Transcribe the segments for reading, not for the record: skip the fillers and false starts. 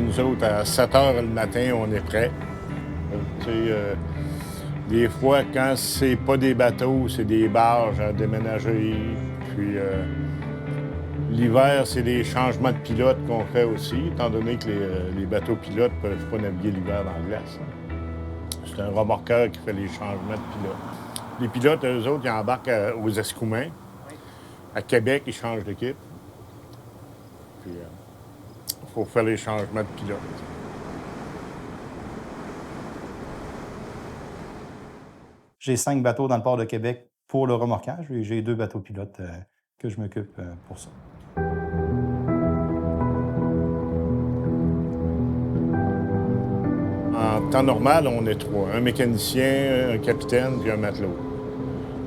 nous autres, à 7 heures le matin, on est prêts. Tu sais, des fois, quand c'est pas des bateaux, c'est des barges à déménager. Puis l'hiver, c'est des changements de pilote qu'on fait aussi, étant donné que les bateaux pilotes ne peuvent pas naviguer l'hiver dans la glace. C'est un remorqueur qui fait les changements de pilote. Les pilotes, eux autres, ils embarquent aux Escoumins. À Québec, ils changent d'équipe. Puis il faut faire les changements de pilote. J'ai 5 bateaux dans le port de Québec pour le remorquage et j'ai 2 bateaux pilotes que je m'occupe pour ça. En temps normal, on est 3. Un mécanicien, un capitaine puis un matelot.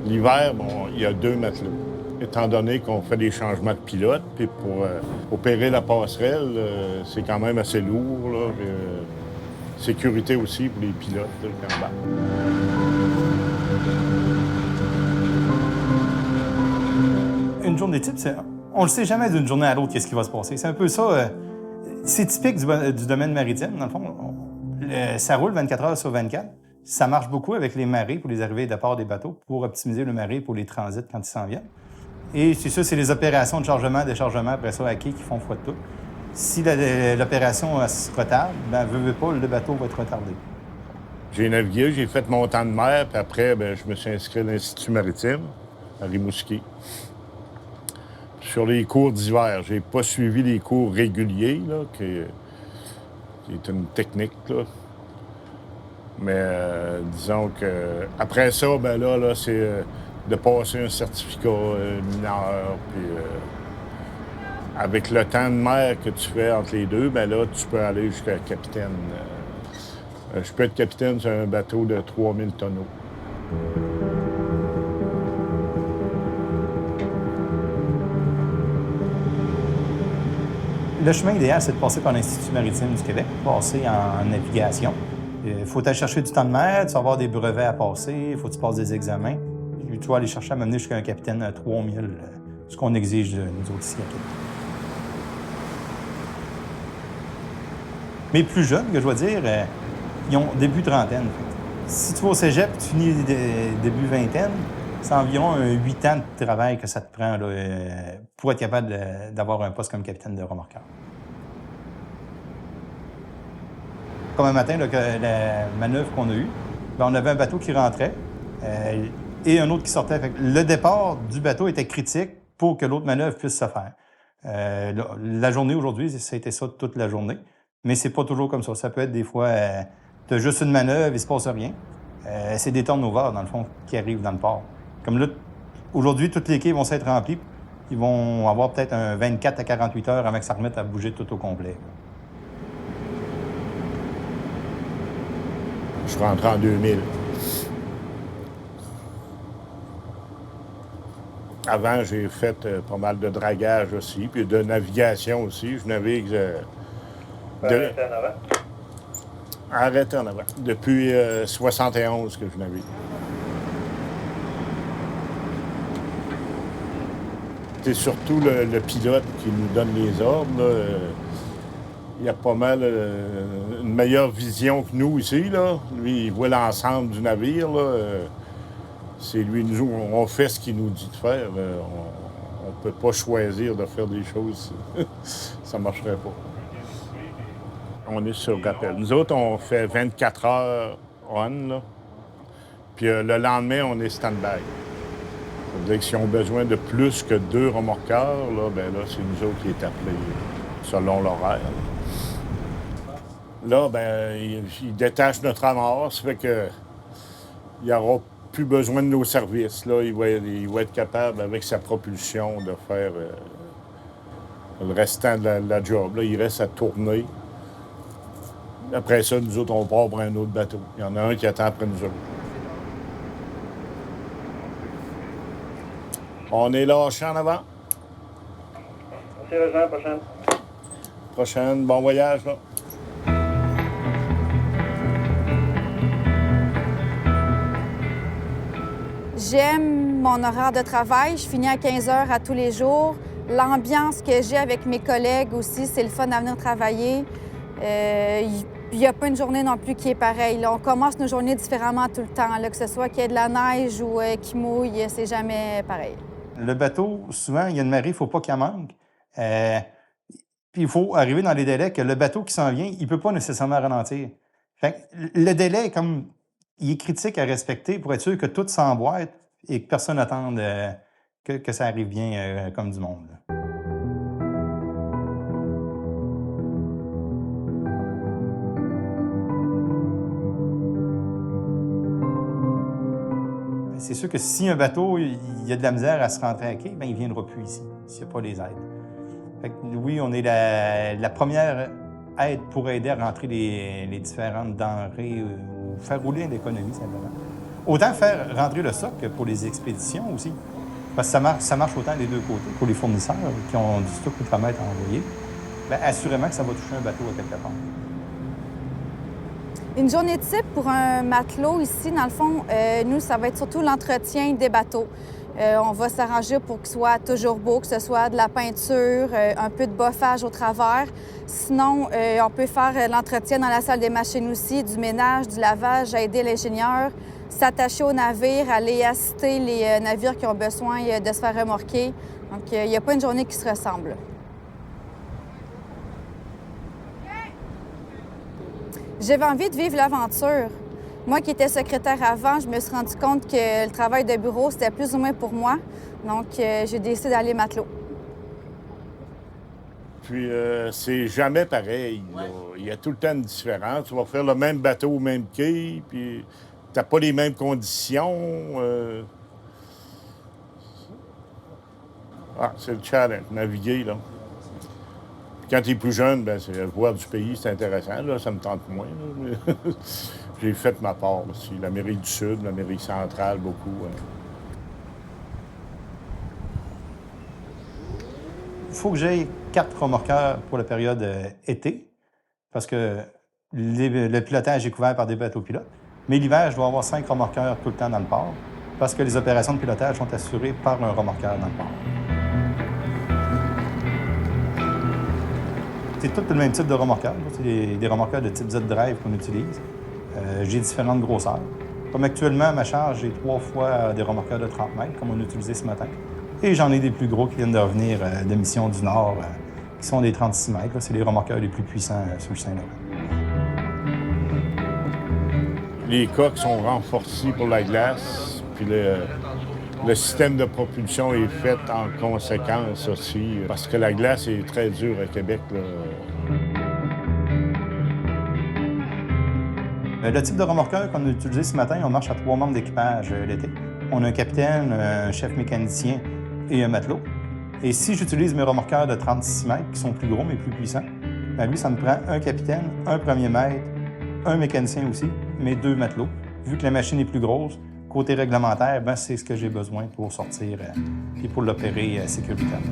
L'hiver, bon, il y a 2 matelots. Étant donné qu'on fait des changements de pilote, puis pour opérer la passerelle, c'est quand même assez lourd. Là, puis, sécurité aussi pour les pilotes là, qui embarquent. Une journée type, on ne le sait jamais d'une journée à l'autre qu'est-ce qui va se passer. C'est un peu ça. C'est typique du domaine maritime, dans le fond. Ça roule 24 heures sur 24. Ça marche beaucoup avec les marées pour les arrivées et départs des bateaux, pour optimiser le marée pour les transits quand ils s'en viennent. Et c'est ça, c'est les opérations de chargement, déchargement, après ça, à quai qui font foi de tout. Si l'opération se retarde, bien, veut pas, le bateau va être retardé. J'ai navigué, j'ai fait mon temps de mer, puis après, bien, je me suis inscrit à l'Institut maritime, à Rimouski. Sur les cours d'hiver, j'ai pas suivi les cours réguliers, là, qui est une technique, là. Mais disons que après ça, ben là c'est de passer un certificat mineur. Puis avec le temps de mer que tu fais entre les deux, ben là, tu peux aller jusqu'à capitaine. Je peux être capitaine sur un bateau de 3000 tonneaux. Le chemin idéal, c'est de passer par l'Institut maritime du Québec, passer en navigation. Il faut aller chercher du temps de mer, tu vas avoir des brevets à passer, il faut que tu passes des examens. Tu vas aller chercher à m'amener jusqu'à un capitaine 3000, ce qu'on exige de nous autres ici à Québec. Mais plus jeunes, que je dois dire, ils ont début trentaine. Si tu vas au cégep et tu finis début vingtaine, c'est environ 8 ans de travail que ça te prend là, pour être capable d'avoir un poste comme capitaine de remorqueur. Comme un matin, là, la manœuvre qu'on a eue, bien, on avait un bateau qui rentrait et un autre qui sortait. Fait que le départ du bateau était critique pour que l'autre manœuvre puisse se faire. La journée aujourd'hui, ça a été ça toute la journée. Mais c'est pas toujours comme ça. Ça peut être des fois, tu as juste une manœuvre, il se passe rien. C'est des turnovers, dans le fond, qui arrivent dans le port. Comme là, aujourd'hui, toutes les quais vont s'être remplis. Ils vont avoir peut-être un 24 à 48 heures avant que ça remette à bouger tout au complet. Je suis rentré en 2000. Avant, j'ai fait pas mal de dragage aussi, puis de navigation aussi. Je navigue... Arrêtez en avant. Arrêtez en avant. Depuis 71 que je navigue. C'est surtout le pilote qui nous donne les ordres. Là. Il a pas mal une meilleure vision que nous ici. Là. Lui, il voit l'ensemble du navire. Là. C'est lui, nous, on fait ce qu'il nous dit de faire. On ne peut pas choisir de faire des choses. Ça ne marcherait pas. On est sur rappel. Nous autres, on fait 24 heures on, là. Puis le lendemain, on est stand-by. Ça veut dire que s'ils ont besoin de plus que 2 remorqueurs, là, ben là, c'est nous autres qui est appelés selon l'horaire. Là, ben, ils détachent notre amarre, ça fait que il n'y aura plus besoin de nos services. Là, il va être capable, avec sa propulsion, de faire le restant de la job. Là, il reste à tourner. Après ça, nous autres, on part pour un autre bateau. Il y en a un qui attend après nous autres. On est lâché en avant. Merci, Régent. Prochaine. Prochaine. Bon voyage, là. J'aime mon horaire de travail. Je finis à 15 heures à tous les jours. L'ambiance que j'ai avec mes collègues aussi, c'est le fun à venir travailler. Il n'y a pas une journée non plus qui est pareille. Là, on commence nos journées différemment tout le temps, là, que ce soit qu'il y ait de la neige ou qu'il mouille, c'est jamais pareil. Le bateau, souvent, il y a une marée, il ne faut pas qu'il en manque. Puis il faut arriver dans les délais que le bateau qui s'en vient, il ne peut pas nécessairement ralentir. Fait que le délai, comme il est critique à respecter pour être sûr que tout s'emboîte et que personne n'attende que ça arrive bien comme du monde. Là. C'est sûr que si un bateau, il y a de la misère à se rentrer à quai, bien, il ne viendra plus ici, s'il n'y a pas les aides. Fait que, oui, on est la première aide pour aider à rentrer les différentes denrées ou faire rouler l'économie, simplement. Autant faire rentrer le stock que pour les expéditions aussi. Parce que ça marche autant des deux côtés. Pour les fournisseurs qui ont du stock outre-mer à envoyer, bien, assurément que ça va toucher un bateau à quelque part. Une journée type pour un matelot ici, dans le fond, nous, ça va être surtout l'entretien des bateaux. On va s'arranger pour qu'il soit toujours beau, que ce soit de la peinture, un peu de boffage au travers. Sinon, on peut faire l'entretien dans la salle des machines aussi, du ménage, du lavage, aider l'ingénieur, s'attacher au navire, aller assister les navires qui ont besoin de se faire remorquer. Donc, il n'y a pas une journée qui se ressemble. J'avais envie de vivre l'aventure. Moi qui étais secrétaire avant, je me suis rendu compte que le travail de bureau, c'était plus ou moins pour moi. Donc, j'ai décidé d'aller matelot. Puis, c'est jamais pareil. Là. Il y a tout le temps une différence. Tu vas faire le même bateau au même quai, puis t'as pas les mêmes conditions. C'est le challenge, naviguer, là. Quand tu es plus jeune, ben, c'est voir du pays, c'est intéressant. Là, ça me tente moins. Là. J'ai fait ma part aussi. L'Amérique du Sud, l'Amérique centrale, beaucoup. Il faut que j'aie 4 remorqueurs pour la période été, parce que le pilotage est couvert par des bateaux pilotes. Mais l'hiver, je dois avoir 5 remorqueurs tout le temps dans le port, parce que les opérations de pilotage sont assurées par un remorqueur dans le port. C'est tout le même type de remorqueur. C'est des remorqueurs de type Z-Drive qu'on utilise. J'ai différentes grosseurs. Comme actuellement, à ma charge, j'ai 3 fois des remorqueurs de 30 mètres, comme on a utilisé ce matin. Et j'en ai des plus gros qui viennent de revenir de Mission du Nord, qui sont des 36 mètres. C'est les remorqueurs les plus puissants sur le Saint-Laurent. Les coques sont renforcés pour la glace, puis le système de propulsion est fait en conséquence aussi, parce que la glace est très dure à Québec. Là. Le type de remorqueur qu'on a utilisé ce matin, on marche à 3 membres d'équipage l'été. On a un capitaine, un chef mécanicien et un matelot. Et si j'utilise mes remorqueurs de 36 mètres, qui sont plus gros mais plus puissants, bien lui, ça me prend un capitaine, un premier maître, un mécanicien aussi, mais 2 matelots. Vu que la machine est plus grosse, côté réglementaire, ben, c'est ce que j'ai besoin pour sortir et pour l'opérer sécuritairement.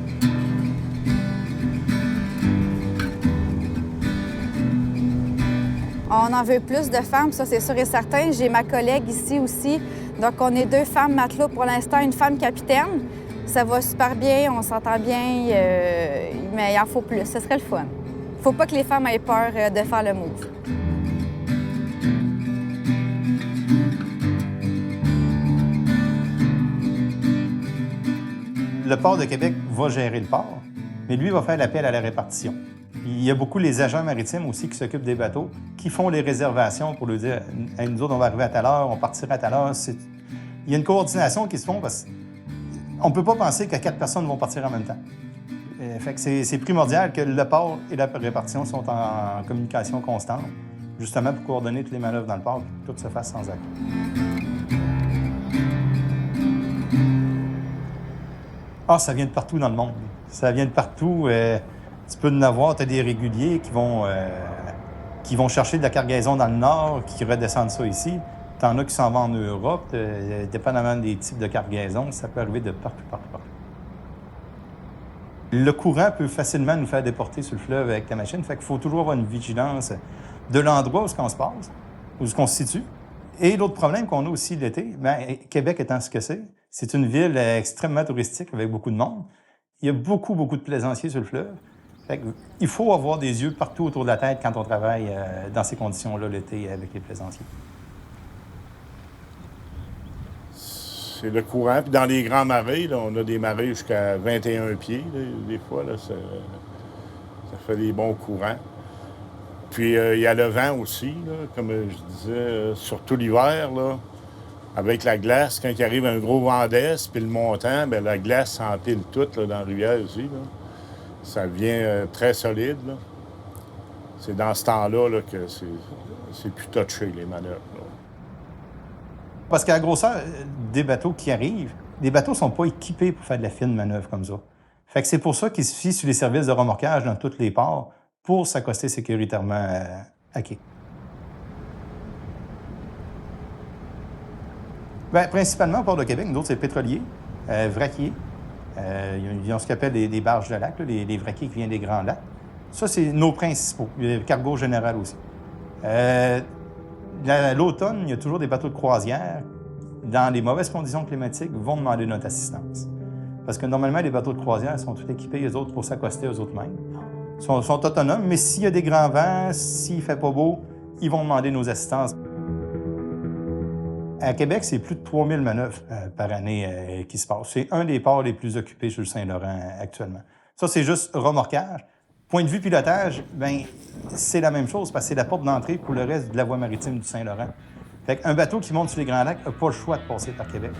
On en veut plus de femmes, ça c'est sûr et certain. J'ai ma collègue ici aussi. Donc on est 2 femmes matelots pour l'instant, une femme capitaine. Ça va super bien, on s'entend bien, mais il en faut plus, ce serait le fun. Faut pas que les femmes aient peur de faire le move. Le port de Québec va gérer le port, mais lui va faire l'appel à la répartition. Il y a beaucoup les agents maritimes aussi qui s'occupent des bateaux, qui font les réservations pour lui dire hey, « Nous autres, on va arriver à telle heure, on partira à telle heure. » Il y a une coordination qui se fait parce qu'on ne peut pas penser que 4 personnes vont partir en même temps. Fait que c'est primordial que le port et la répartition sont en communication constante, justement pour coordonner toutes les manœuvres dans le port et que tout se fasse sans acte. Ah, ça vient de partout dans le monde. Ça vient de partout. Tu peux en avoir, tu as des réguliers qui vont chercher de la cargaison dans le nord, qui redescendent ça ici. Tu en as qui s'en vont en Europe, dépendamment des types de cargaison, ça peut arriver de partout. Le courant peut facilement nous faire déporter sur le fleuve avec la machine, fait qu'il faut toujours avoir une vigilance de l'endroit où on se passe, où on se situe. Et l'autre problème qu'on a aussi l'été, bien, Québec étant ce que c'est une ville extrêmement touristique avec beaucoup de monde. Il y a beaucoup de plaisanciers sur le fleuve. Fait que, il faut avoir des yeux partout autour de la tête quand on travaille dans ces conditions-là l'été avec les plaisanciers. C'est le courant. Puis dans les grands marais, là, on a des marées jusqu'à 21 pieds, là, des fois. Là, ça fait des bons courants. Puis il y a le vent aussi, là, comme je disais, surtout l'hiver, là, avec la glace. Quand il arrive un gros vent d'est, puis le montant, bien, la glace s'empile toute là, dans la rivière aussi. Là. Ça devient très solide. Là. C'est dans ce temps-là là, que c'est plus touché, les manœuvres. Là. Parce qu'à la grosseur des bateaux qui arrivent, les bateaux ne sont pas équipés pour faire de la fine manœuvre comme ça. Fait que c'est pour ça qu'ils se fient sur les services de remorquage dans tous les ports pour s'accoster sécuritairement à quai. Bien, principalement au port de Québec, nous autres, c'est pétrolier, vraquier. Ils ont ce qu'on appelle des barges de lac, là, les vraquiers qui viennent des grands lacs. Ça, c'est nos principaux. Il y a le cargo général aussi. L'automne, il y a toujours des bateaux de croisière. Dans les mauvaises conditions climatiques, vont demander notre assistance. Parce que normalement, les bateaux de croisière sont tous équipés, eux autres, pour s'accoster aux autres mêmes. Ils sont autonomes, mais s'il y a des grands vents, s'il ne fait pas beau, ils vont demander nos assistances. À Québec, c'est plus de 3000 manœuvres par année qui se passent. C'est un des ports les plus occupés sur le Saint-Laurent actuellement. Ça, c'est juste remorquage. Point de vue pilotage, bien, c'est la même chose parce que c'est la porte d'entrée pour le reste de la voie maritime du Saint-Laurent. Fait qu'un bateau qui monte sur les Grands Lacs n'a pas le choix de passer par Québec.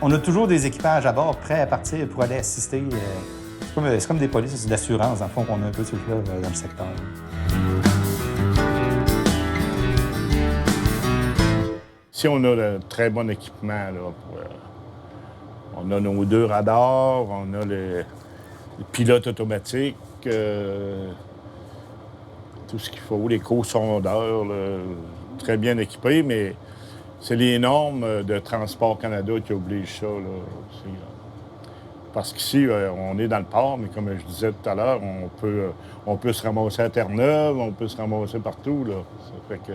On a toujours des équipages à bord prêts à partir pour aller assister. C'est comme des polices d'assurance, dans le fond, qu'on a un peu sur le fleuve dans le secteur. Ici, on a de très bon équipement. Là, on a nos 2 radars, on a les pilotes automatiques, tout ce qu'il faut, les co-sondeurs, là, très bien équipés, mais c'est les normes de Transport Canada qui obligent ça. Là, aussi, là. Parce qu'ici, on est dans le port, mais comme je disais tout à l'heure, on peut se ramasser à Terre-Neuve, on peut se ramasser partout. Là. Ça fait que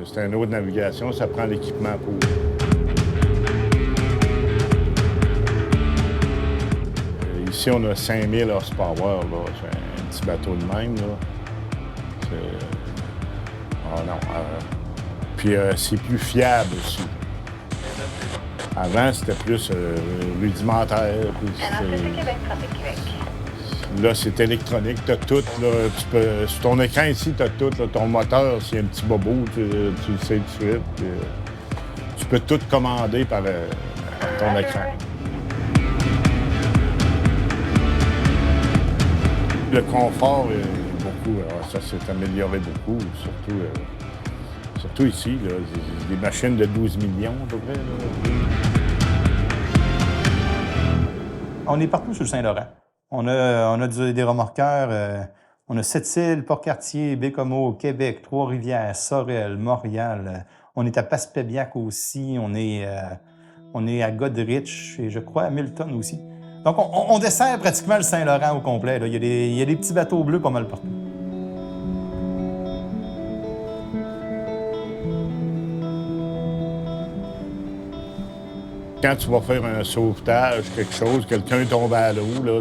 c'est une autre navigation, ça prend l'équipement pour. Ici, on a 5000 horsepower. Là. C'est un petit bateau de même. Là. Oh non. Puis c'est plus fiable aussi. Avant, c'était plus rudimentaire. Là, c'est électronique. Tu as tout. Là, sur ton écran ici, tu as tout. Là, ton moteur, s'il y a un petit bobo, tu le sais tout de suite. Puis, tu peux tout commander par ton écran. Le confort est beaucoup. Alors, ça s'est amélioré beaucoup, surtout ici. Là, des machines de 12 millions, à peu près. Là. On est partout sur le Saint-Laurent. On a des remorqueurs. On a Sept-Îles, Port-Cartier, Bécomo, Québec, Trois-Rivières, Sorel, Montréal. On est à Passepébiac aussi. On est à Goderich et je crois à Milton aussi. Donc, on dessert pratiquement le Saint-Laurent au complet. Là. Il y a des petits bateaux bleus pas mal partout. Quand tu vas faire un sauvetage, quelque chose, quelqu'un tombe à l'eau, là,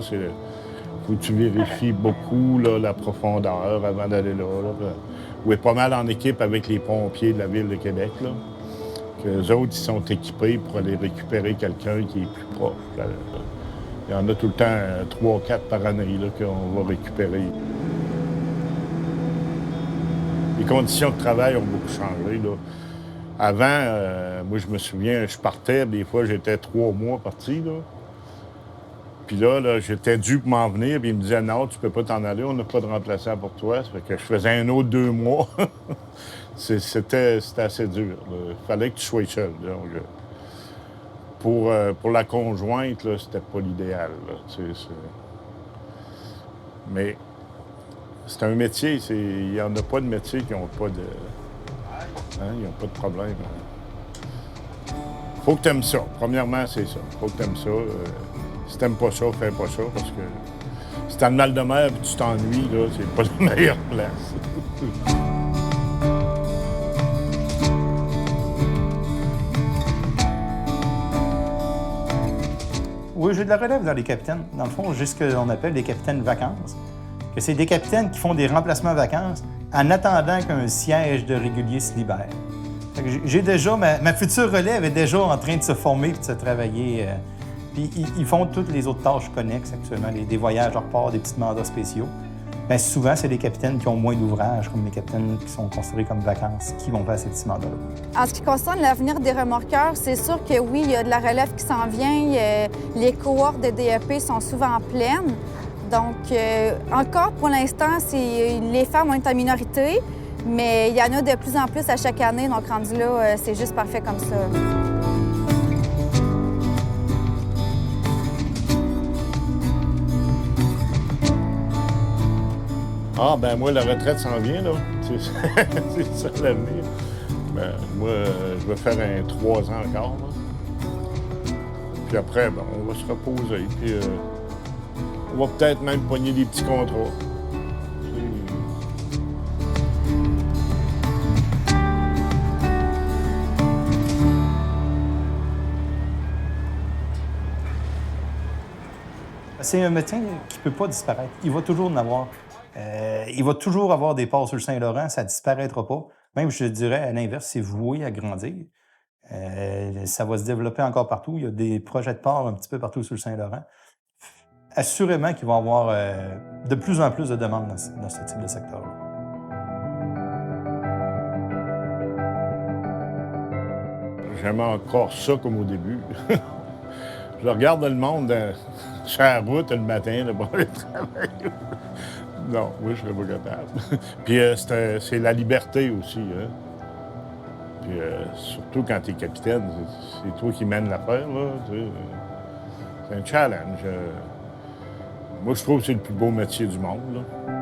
faut que tu vérifies beaucoup là, la profondeur avant d'aller là. On est pas mal en équipe avec les pompiers de la Ville de Québec. Là. Eux autres, ils sont équipés pour aller récupérer quelqu'un qui est plus proche. Là. Il y en a tout le temps 3 ou 4 par année là, qu'on va récupérer. Les conditions de travail ont beaucoup changé. Là. Avant, moi, je me souviens, je partais, des fois, j'étais 3 mois parti, là. Puis là, j'étais dû pour m'en venir, puis ils me disaient « Non, tu peux pas t'en aller, on n'a pas de remplaçant pour toi. » Ça fait que je faisais un autre 2 mois. C'était assez dur. Il fallait que tu sois seul. Donc, pour la conjointe, là, c'était pas l'idéal. Mais c'est un métier. Il n'y en a pas de métier qui n'ont pas de... Hein, ils n'ont pas de problème. Faut que tu aimes ça. Premièrement, c'est ça. Faut que tu aimes ça. Si tu n'aimes pas ça, fais pas ça. Parce que si tu as le mal de mer et tu t'ennuies, là, c'est pas la meilleure place. Oui, j'ai de la relève dans les capitaines. Dans le fond, j'ai ce qu'on appelle des capitaines vacances. Que c'est des capitaines qui font des remplacements vacances en attendant qu'un siège de régulier se libère. Fait que j'ai déjà, ma future relève est déjà en train de se former et de se travailler. Puis ils font toutes les autres tâches connexes actuellement, des voyages hors port, des petits mandats spéciaux. Bien, souvent, c'est les capitaines qui ont moins d'ouvrages, comme les capitaines qui sont considérés comme vacances, qui vont faire ces petits mandats-là. En ce qui concerne l'avenir des remorqueurs, c'est sûr que oui, il y a de la relève qui s'en vient. Les cohortes de DEP sont souvent pleines. Donc, encore pour l'instant, les femmes vont être en minorité, mais il y en a de plus en plus à chaque année. Donc, rendu là, c'est juste parfait comme ça. Ah, ben moi, la retraite s'en vient, là. C'est ça l'avenir. Ben, moi, je vais faire un 3 ans encore, là. Puis après, ben, on va se reposer. Puis on va peut-être même pogner des petits contrats. C'est un métier qui ne peut pas disparaître. Il va toujours en avoir. Il va toujours avoir des ports sur le Saint-Laurent, ça ne disparaîtra pas. Même, je dirais, à l'inverse, c'est voué à grandir. Ça va se développer encore partout. Il y a des projets de ports un petit peu partout sur le Saint-Laurent. Assurément qu'il va y avoir de plus en plus de demandes dans ce type de secteur-là. J'aime encore ça comme au début. Je regarde le monde sur la route le matin, là, pour aller travailler. Non, moi, je serais pas capable. Puis c'est la liberté aussi. Hein? Puis surtout quand tu es capitaine, c'est toi qui mènes l'affaire, là. C'est un challenge. Moi, je trouve que c'est le plus beau métier du monde, là.